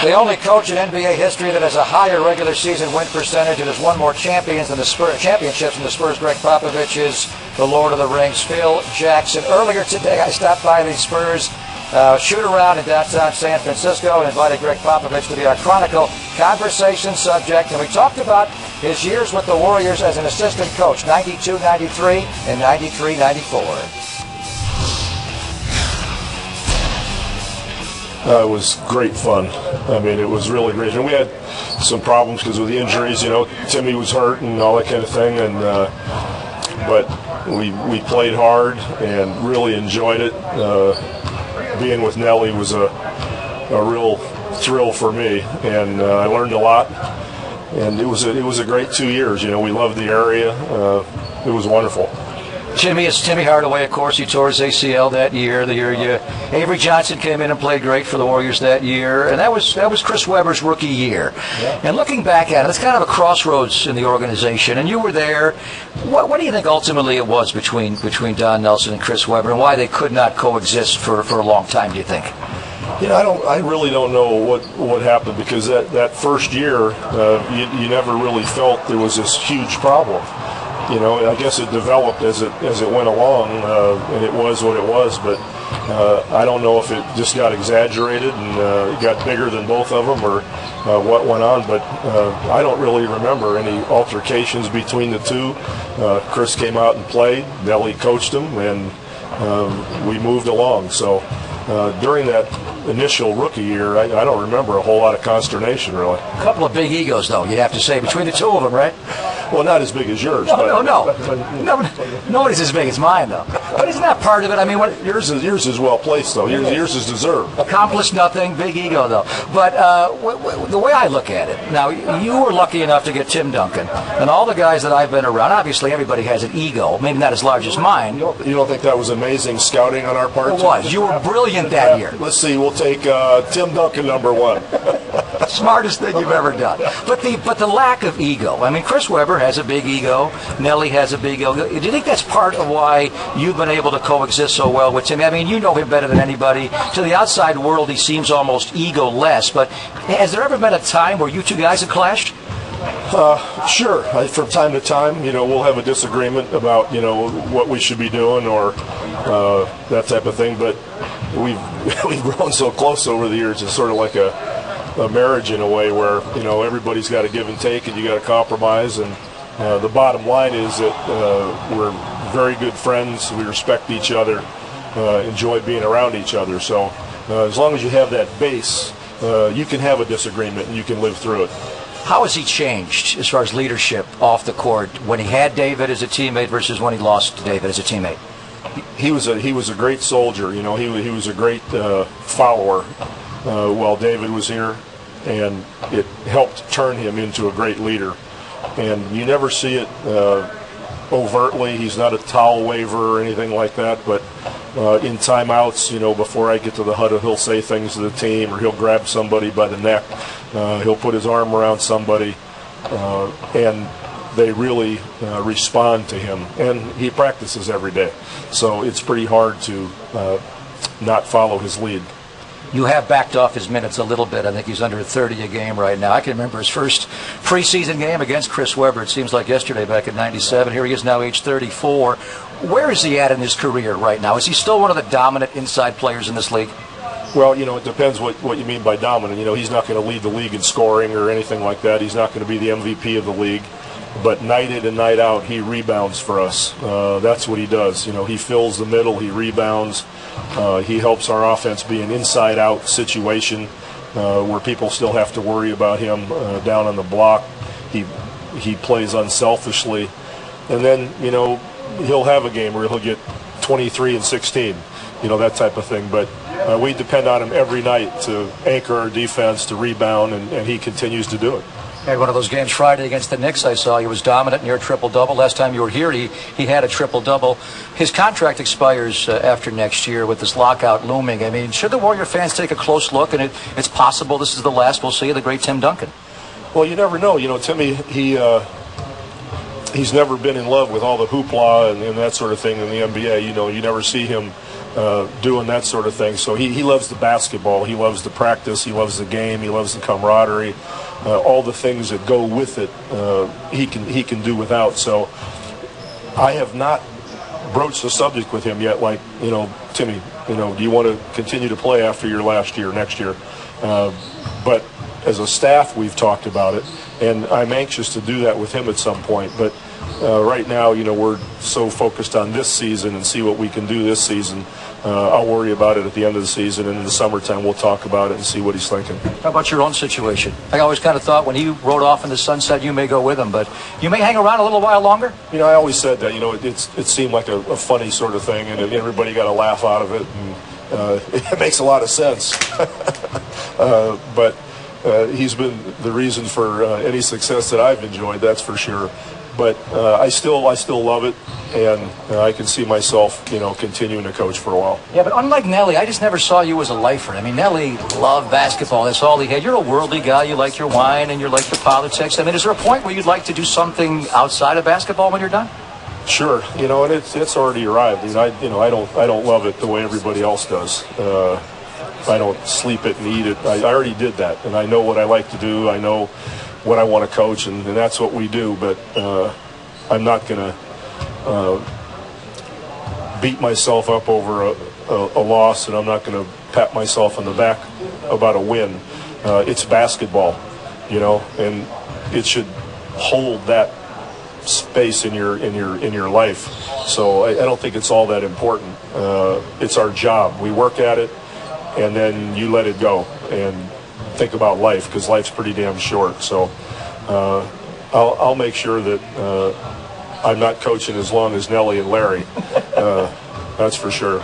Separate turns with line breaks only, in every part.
The only coach in NBA history that has a higher regular season win percentage and has won more championships than the Spurs, Gregg Popovich, is the Lord of the Rings, Phil Jackson. Earlier today, I stopped by the Spurs shoot-around in downtown San Francisco and invited Gregg Popovich to be our Chronicle conversation subject. And we talked about his years with the Warriors as an assistant coach, 92-93 and 93-94.
It was great fun. I mean, it was really great. And we had some problems because of the injuries. You know, Timmy was hurt and all that kind of thing. And but we played hard and really enjoyed it. Being with Nelly was a real thrill for me, and I learned a lot. And it was a great 2 years. You know, we loved the area. It was wonderful.
Timmy is Timmy Hardaway, of course. He tore his ACL that year. The year Avery Johnson came in and played great for the Warriors that year, and that was Chris Webber's rookie year. Yeah. And looking back at it, it's kind of a crossroads in the organization. And you were there. What do you think ultimately it was between Don Nelson and Chris Webber, and why they could not coexist for a long time? Do you think?
You know, I really don't know what happened, because that first year you never really felt there was this huge problem. You know, I guess it developed as it went along, and it was what it was. But I don't know if it just got exaggerated and it got bigger than both of them, or what went on. But I don't really remember any altercations between the two. Chris came out and played. Nelly coached him, and we moved along. So during that initial rookie year, I don't remember a whole lot of consternation, really.
A couple of big egos, though, you'd have to say, between the two of them, right?
Well, not as big as yours.
No. Nobody's as big as mine, though. But isn't that part of it? I mean,
yours is well placed, though. Yours is deserved.
Accomplished nothing, big ego, though. But the way I look at it, now, you were lucky enough to get Tim Duncan, and all the guys that I've been around, obviously everybody has an ego, maybe not as large as mine.
You don't think that was amazing scouting on our part?
It was. You were brilliant that year.
Let's see, we'll take Tim Duncan #1.
Smartest thing you've ever done. But the lack of ego. I mean, Chris Webber has a big ego. Nelly has a big ego. Do you think that's part of why you've been able to coexist so well with Tim? I mean, you know him better than anybody. To the outside world, he seems almost ego-less. But has there ever been a time where you two guys have clashed?
Sure. From time to time, you know, we'll have a disagreement about, you know, what we should be doing, or that type of thing. But we've grown so close over the years. It's sort of like a marriage in a way, where, you know, everybody's got to give and take, and you got to compromise. And the bottom line is that we're very good friends. We respect each other, enjoy being around each other. So as long as you have that base, you can have a disagreement and you can live through it.
How has he changed as far as leadership off the court when he had David as a teammate versus when he lost David as a teammate?
He was a great soldier. You know, he was a great follower while David was here, and it helped turn him into a great leader. And you never see it overtly. He's not a towel waver or anything like that, but in timeouts, you know, before I get to the huddle, he'll say things to the team, or he'll grab somebody by the neck. He'll put his arm around somebody, and they really respond to him. And he practices every day, so it's pretty hard to not follow his lead.
You have backed off his minutes a little bit. I think he's under 30 a game right now. I can remember his first preseason game against Chris Webber. It seems like yesterday, back in '97. Here he is now, age 34. Where is he at in his career right now? Is he still one of the dominant inside players in this league?
Well, you know, it depends what you mean by dominant. You know, he's not going to lead the league in scoring or anything like that. He's not going to be the MVP of the league. But night in and night out, he rebounds for us. That's what he does. You know, he fills the middle, he rebounds. He helps our offense be an inside-out situation where people still have to worry about him down on the block. He plays unselfishly. And then, you know, he'll have a game where he'll get 23 and 16, you know, that type of thing. But we depend on him every night to anchor our defense, to rebound, and he continues to do it.
Had one of those games Friday against the Knicks. I saw he was dominant, near triple-double. Last time you were here, he had a triple-double. His contract expires after next year with this lockout looming. I mean, should the Warrior fans take a close look, and it's possible this is the last we'll see of the great Tim Duncan?
Well, you never know. You know, Timmy, he's never been in love with all the hoopla and that sort of thing in the NBA. You know, you never see him doing that sort of thing. So he loves the basketball. He loves the practice. He loves the game. He loves the camaraderie. All the things that go with it, he can do without. So I have not broached the subject with him yet. Like, Timmy, do you want to continue to play after your last year, next year? But as a staff, we've talked about it, and I'm anxious to do that with him at some point. But right now, we're so focused on this season and see what we can do this season. I'll worry about it at the end of the season, and in the summertime we'll talk about it and see what he's thinking.
How about your own situation? I always kind of thought when he rode off in the sunset, you may go with him, but you may hang around a little while longer?
I always said that. It seemed like a funny sort of thing, and everybody got a laugh out of it, and it makes a lot of sense. But he's been the reason for any success that I've enjoyed, that's for sure. But I still love it, and I can see myself, continuing to coach for a while.
Yeah, but unlike Nelly, I just never saw you as a lifer. I mean, Nelly loved basketball. That's all he had. You're a worldly guy. You like your wine, and you like your politics. I mean, is there a point where you'd like to do something outside of basketball when you're done?
Sure, and it's already arrived. I don't love it the way everybody else does. I don't sleep it and eat it. I already did that, and I know what I like to do. I know what I want to coach, and that's what we do. But I'm not going to beat myself up over a loss, and I'm not going to pat myself on the back about a win. It's basketball, and it should hold that space in your life. So I don't think it's all that important. It's our job. We work at it, and then you let it go and think about life, because life's pretty damn short. So I'll make sure that I'm not coaching as long as Nelly and Larry. That's for sure.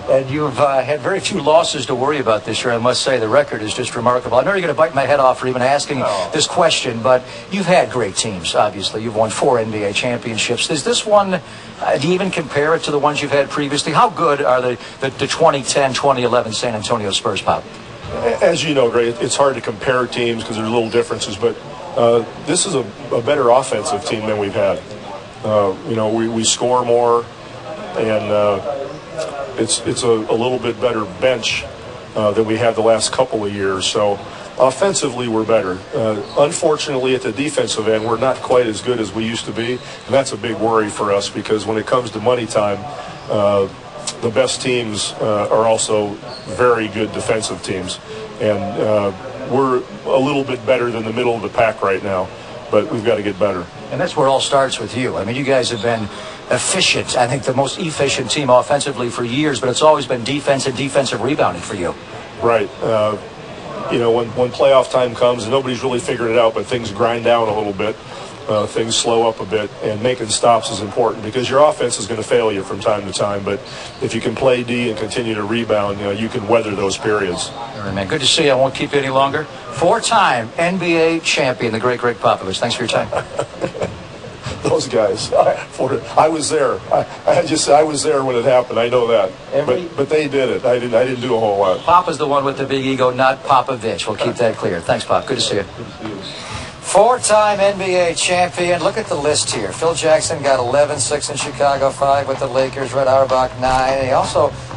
And you've had very few losses to worry about this year. I must say the record is just remarkable. I know you're going to bite my head off for even asking this question, but you've had great teams, obviously. You've won 4 NBA championships. Is this one, do you even compare it to the ones you've had previously? How good are the 2010-2011 San Antonio Spurs, Pop?
As you know, Gregg, it's hard to compare teams because there's little differences, but this is a better offensive team than we've had. We score more, and it's a little bit better bench than we had the last couple of years. So offensively, we're better. Unfortunately, at the defensive end, we're not quite as good as we used to be, and that's a big worry for us, because when it comes to money time, the best teams are also very good defensive teams, and we're a little bit better than the middle of the pack right now, but we've got to get better.
And that's where it all starts with you. I mean, you guys have been efficient. I think the most efficient team offensively for years, but it's always been defense and defensive rebounding for you.
Right. When playoff time comes, and nobody's really figured it out, but things grind down a little bit, things slow up a bit, and making stops is important, because your offense is going to fail you from time to time, but if you can play D and continue to rebound, you can weather those periods.
All right, man. Good to see you. I won't keep you any longer. 4-time NBA champion, the great Gregg Popovich. Thanks for your time.
Those guys. I was there. I was there when it happened. I know that. But they did it. I didn't do a whole lot.
Papa's the one with the big ego, not Popovich. We'll keep that clear. Thanks, Pop. Good to see you. 4-time NBA champion. Look at the list here. Phil Jackson got 11, 6 in Chicago, 5 with the Lakers, Red Auerbach 9.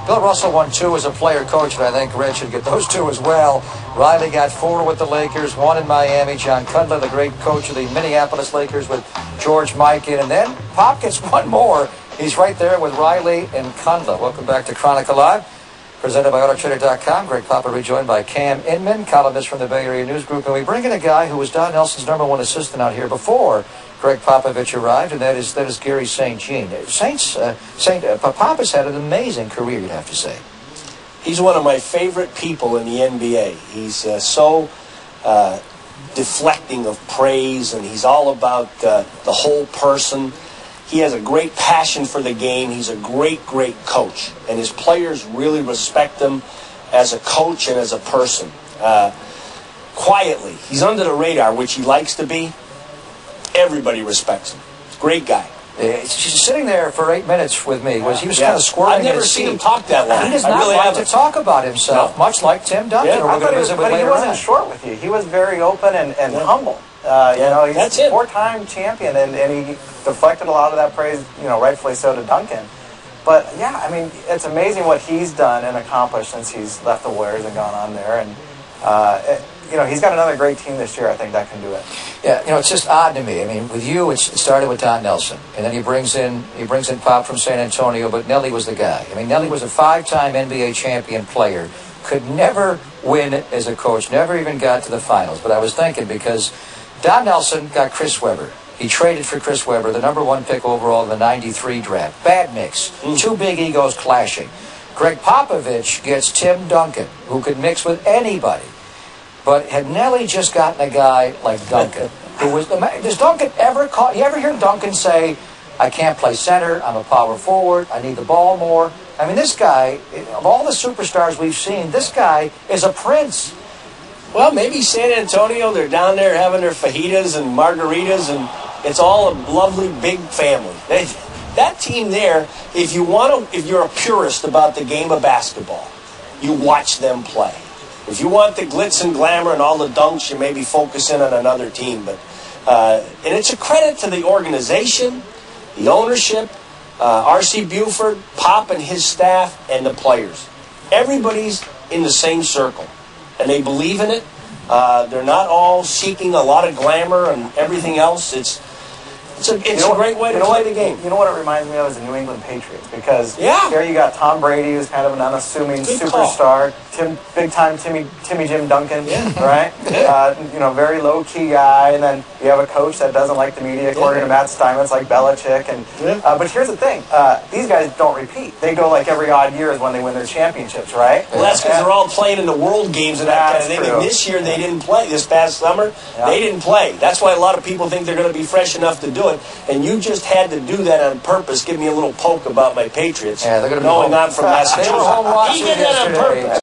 Bill Russell won 2 as a player coach, and I think Red should get those 2 as well. Riley got 4 with the Lakers, 1 in Miami. John Cundler, the great coach of the Minneapolis Lakers, with George Mikan. And then Pop gets 1 more. He's right there with Riley and Cundler. Welcome back to Chronicle Live, presented by AutoTrader.com. Gregg Popovich rejoined by Cam Inman, columnist from the Bay Area News Group. And we bring in a guy who was Don Nelson's #1 assistant out here before Gregg Popovich arrived, and that is Gary St. Jean. Pop has had an amazing career, you'd have to say.
He's one of my favorite people in the NBA. He's so deflecting of praise, and he's all about the whole person. He has a great passion for the game. He's a great, great coach, and his players really respect him as a coach and as a person. Quietly, he's under the radar, which he likes to be. Everybody respects him. Great guy.
She's sitting there for 8 minutes with me. He was kind of squirming.
I've never seen him talk that long.
He does not like to talk about himself, much like Tim Duncan.
Yeah, but he wasn't short with you. He was very open and humble. He's a 4-time champion, and he deflected a lot of that praise, rightfully so, to Duncan. But yeah, I mean, it's amazing what he's done and accomplished since he's left the Warriors and gone on there. And you know, he's got another great team this year, I think, that can do it.
Yeah, you know, it's just odd to me. I mean, with you, it started with Don Nelson, and then he brings in Pop from San Antonio, but Nelly was the guy. I mean, Nelly was a 5-time NBA champion player, could never win as a coach, never even got to the finals. But I was thinking, because Don Nelson got Chris Webber. He traded for Chris Webber, the #1 pick overall in the '93 draft. Bad mix. Two big egos clashing. Gregg Popovich gets Tim Duncan, who could mix with anybody. But had Nelly just gotten a guy like Duncan, who was does Duncan ever call? You ever hear Duncan say, "I can't play center. I'm a power forward. I need the ball more"? I mean, this guy, of all the superstars we've seen, this guy is a prince.
Well, maybe San Antonio, they're down there having their fajitas and margaritas, and it's all a lovely big family. That team there, if you're a purist about the game of basketball, you watch them play. If you want the glitz and glamour and all the dunks, you maybe focus in on another team. But and it's a credit to the organization, the ownership, R.C. Buford, Pop and his staff, and the players. Everybody's in the same circle, and they believe in it. They're not all seeking a lot of glamour and everything else. It's a great way to play the game.
You know what it reminds me of is the New England Patriots, because
Yeah.
here you got Tom Brady, who's kind of an unassuming
Good
superstar, big-time Timmy Jim Duncan, right? You know, very low-key guy, and then you have a coach that doesn't like the media, according to Matt Steinmetz, like Belichick. And but here's the thing: these guys don't repeat. They go like every odd year is when they win their championships, right?
Well, that's because they're all playing in the World Games and that kind of thing.
True.
And this year they didn't play. This past summer, they didn't play. That's why a lot of people think they're going to be fresh enough to do it. And you just had to do that on purpose. Give me a little poke about my Patriots.
Yeah, they're going to be
knowing
home.
I'm from Massachusetts.
They were home watching
He did that on
yesterday.
purpose.